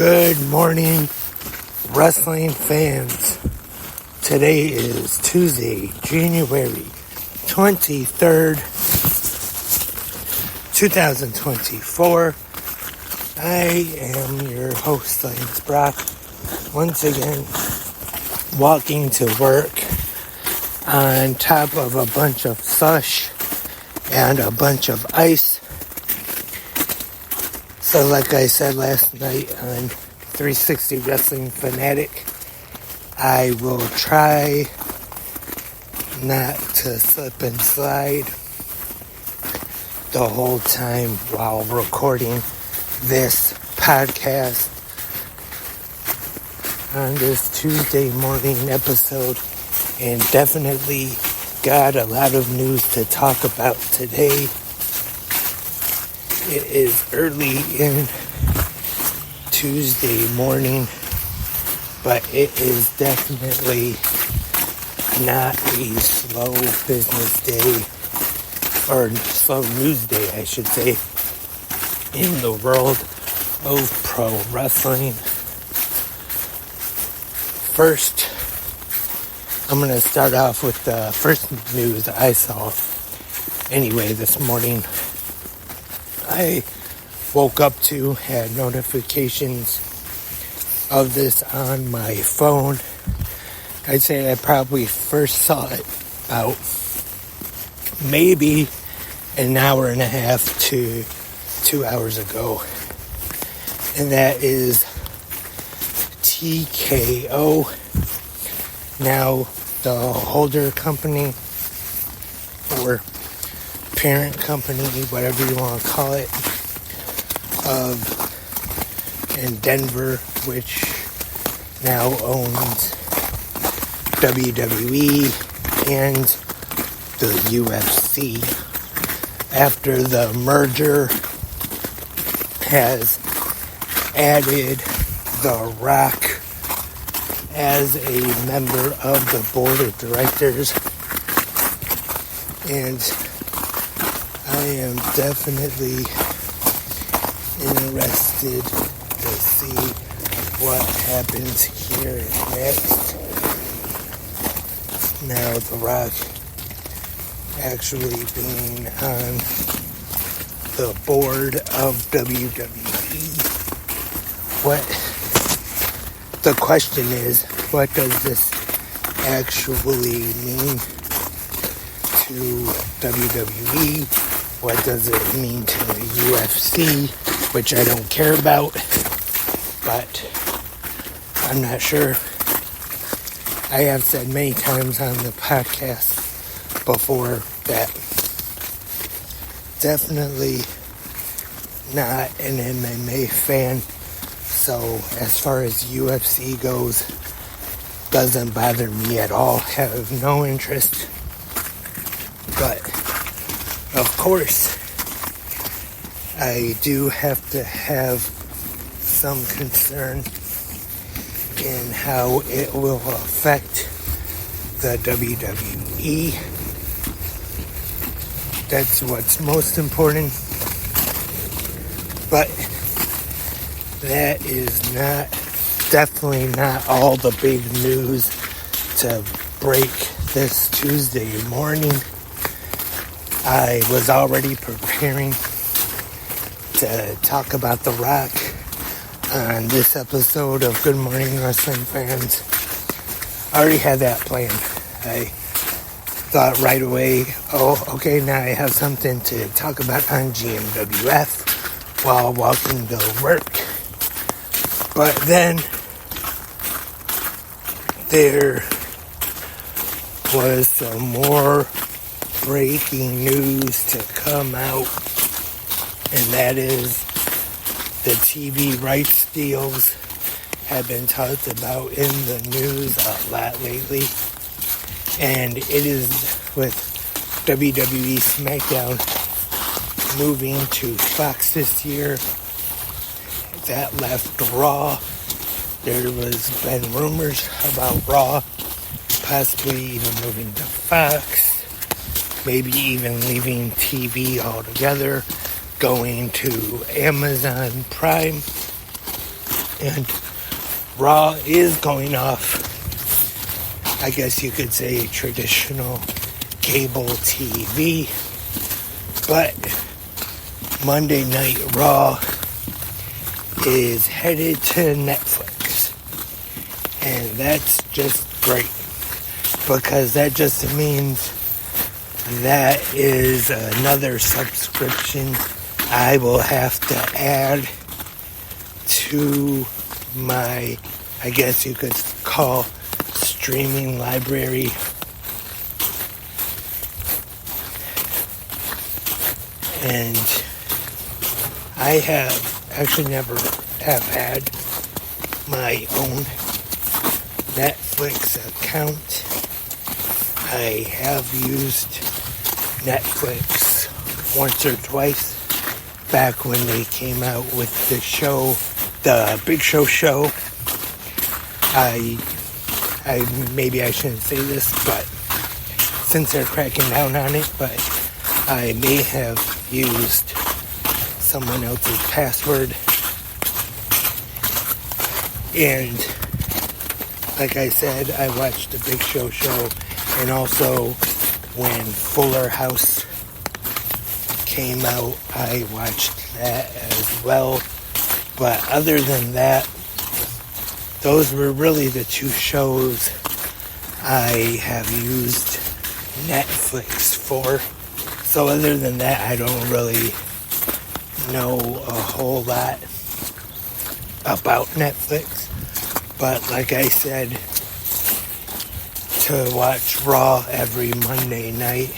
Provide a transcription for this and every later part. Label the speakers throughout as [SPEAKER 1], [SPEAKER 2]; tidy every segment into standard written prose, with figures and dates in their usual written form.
[SPEAKER 1] Good morning, wrestling fans. Today is Tuesday, January 23rd, 2024. I am your host, Lance Brock, once again walking to work on top of a bunch of slush and a bunch of ice. So like I said last night on 360 Wrestling Fanatic, I will try not to slip and slide the whole time while recording this podcast on this Tuesday morning episode, and definitely got a lot of news to talk about today. It is early in Tuesday morning, but it is definitely not a slow business day, or slow news day, I should say, in the world of pro wrestling. First, I'm going to start off with the first news I saw anyway this morning. I woke up to, had notifications of this on my phone. I'd say I probably first saw it about maybe an hour and a half to 2 hours ago. And that is TKO, now the holder company, or parent company, whatever you want to call it, in Denver, which now owns WWE and the UFC, after the merger has added The Rock as a member of the board of directors. And I am definitely interested to see what happens here next. Now, The Rock actually being on the board of WWE. The question is, what does this actually mean to WWE? What does it mean to the UFC, which I don't care about, but I'm not sure. I have said many times on the podcast before that definitely not an MMA fan, so as far as UFC goes, doesn't bother me at all, have no interest. But of course, I do have to have some concern in how it will affect the WWE. That's what's most important. But that is definitely not all the big news to break this Tuesday morning. I was already preparing to talk about The Rock on this episode of Good Morning Wrestling Fans. I already had that planned. I thought right away, okay, now I have something to talk about on GMWF while walking to work. But then there was some more breaking news to come out, and that is the TV rights deals have been talked about in the news a lot lately, and it is with WWE SmackDown moving to Fox this year. That left Raw. There was been rumors about Raw possibly even moving to Fox, maybe even leaving TV altogether, going to Amazon Prime. And Raw is going off, I guess you could say, traditional cable TV. But Monday Night Raw is headed to Netflix. And that's just great, because that just means that is another subscription I will have to add to my, I guess you could call, streaming library. And I have actually never have had my own Netflix account. I have used Netflix once or twice back when they came out with the show, the Big Show. I maybe I shouldn't say this, but since they're cracking down on it, but I may have used someone else's password. And like I said, I watched the Big Show, and also when Fuller House came out, I watched that as well. But other than that, those were really the two shows I have used Netflix for. So other than that, I don't really know a whole lot about Netflix. But like I said, to watch Raw every Monday night,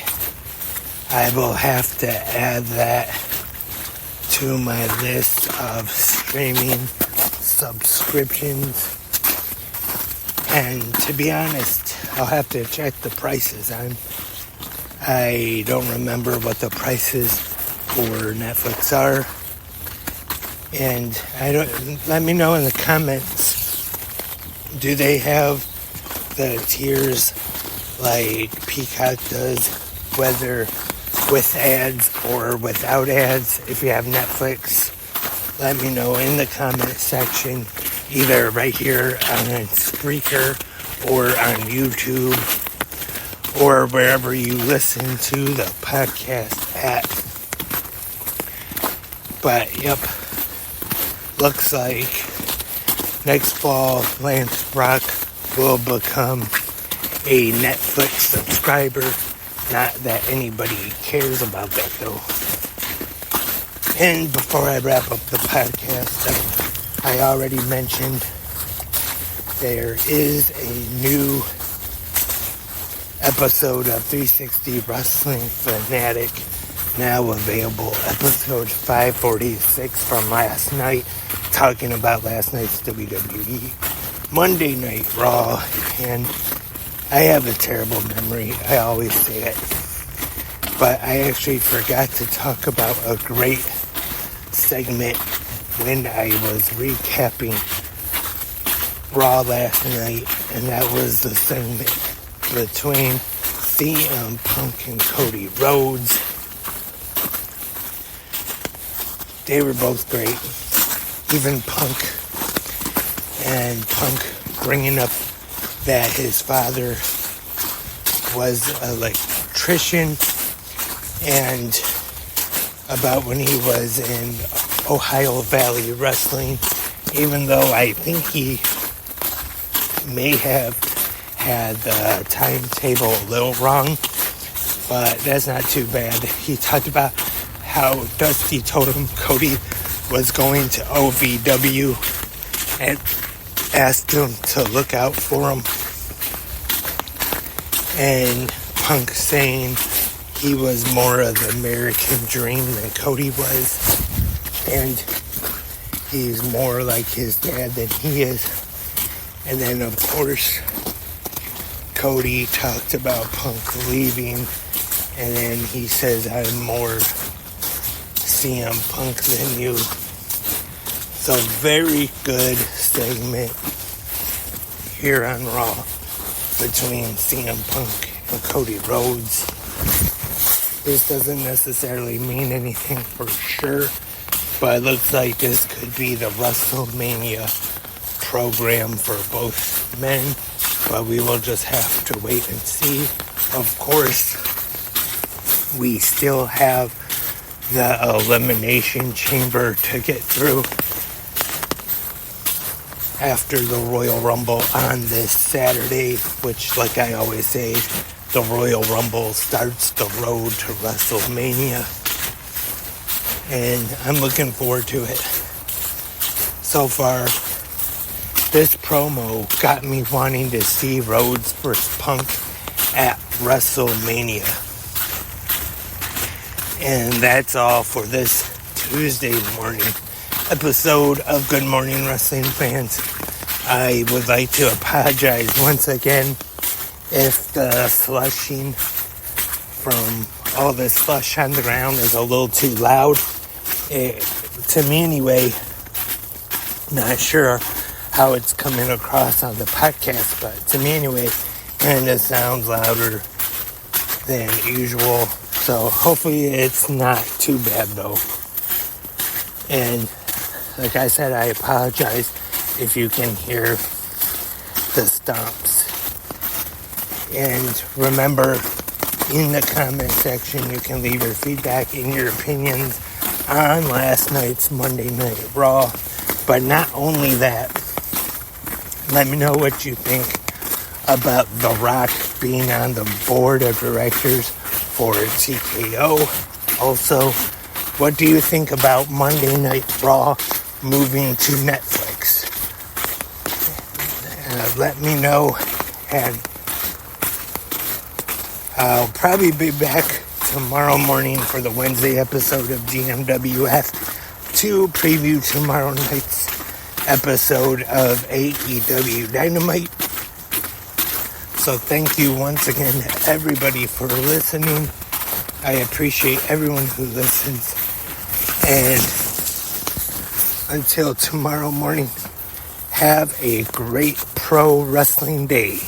[SPEAKER 1] I will have to add that to my list of streaming subscriptions. And to be honest, I'll have to check the prices. I don't remember what the prices for Netflix are. And let me know in the comments, do they have the tiers like Peacock does, whether with ads or without ads? If you have Netflix, let me know in the comment section, either right here on Spreaker or on YouTube or wherever you listen to the podcast at. But yep, looks like next fall Lance Brock will become a Netflix subscriber. Not that anybody cares about that though. And before I wrap up the podcast, I already mentioned there is a new episode of 360 Wrestling Fanatic now available. Episode 546 from last night, talking about last night's WWE Monday Night Raw. And I have a terrible memory, I always say it, but I actually forgot to talk about a great segment when I was recapping Raw last night, and that was the segment between CM Punk and Cody Rhodes. They were both great. Even Punk bringing up that his father was an electrician, and about when he was in Ohio Valley Wrestling, even though I think he may have had the timetable a little wrong, but that's not too bad. He talked about how Dusty told him Cody was going to OVW and asked him to look out for him. And Punk saying he was more of the American dream than Cody was. And he's more like his dad than he is. And then, of course, Cody talked about Punk leaving. And then he says, I'm more CM Punk than you. So very good segment here on Raw between CM Punk and Cody Rhodes. This doesn't necessarily mean anything for sure, but it looks like this could be the WrestleMania program for both men, but we will just have to wait and see. Of course, we still have the Elimination Chamber to get through after the Royal Rumble on this Saturday, which, like I always say, the Royal Rumble starts the road to WrestleMania, and I'm looking forward to it. So far, this promo got me wanting to see Rhodes vs. Punk at WrestleMania. And that's all for this Tuesday morning episode of Good Morning Wrestling Fans. I would like to apologize once again if the slushing from all this slush on the ground is a little too loud. To me anyway, not sure how it's coming across on the podcast, but to me anyway, kind of sounds louder than usual. So hopefully it's not too bad though. And like I said, I apologize if you can hear the stomps. And remember, in the comment section, you can leave your feedback and your opinions on last night's Monday Night Raw. But not only that, let me know what you think about The Rock being on the board of directors for TKO. Also, what do you think about Monday Night Raw moving to Netflix? Let me know, and I'll probably be back tomorrow morning for the Wednesday episode of GMWF to preview tomorrow night's episode of AEW Dynamite. So thank you once again to everybody for listening. I appreciate everyone who listens. And until tomorrow morning, have a great pro wrestling day.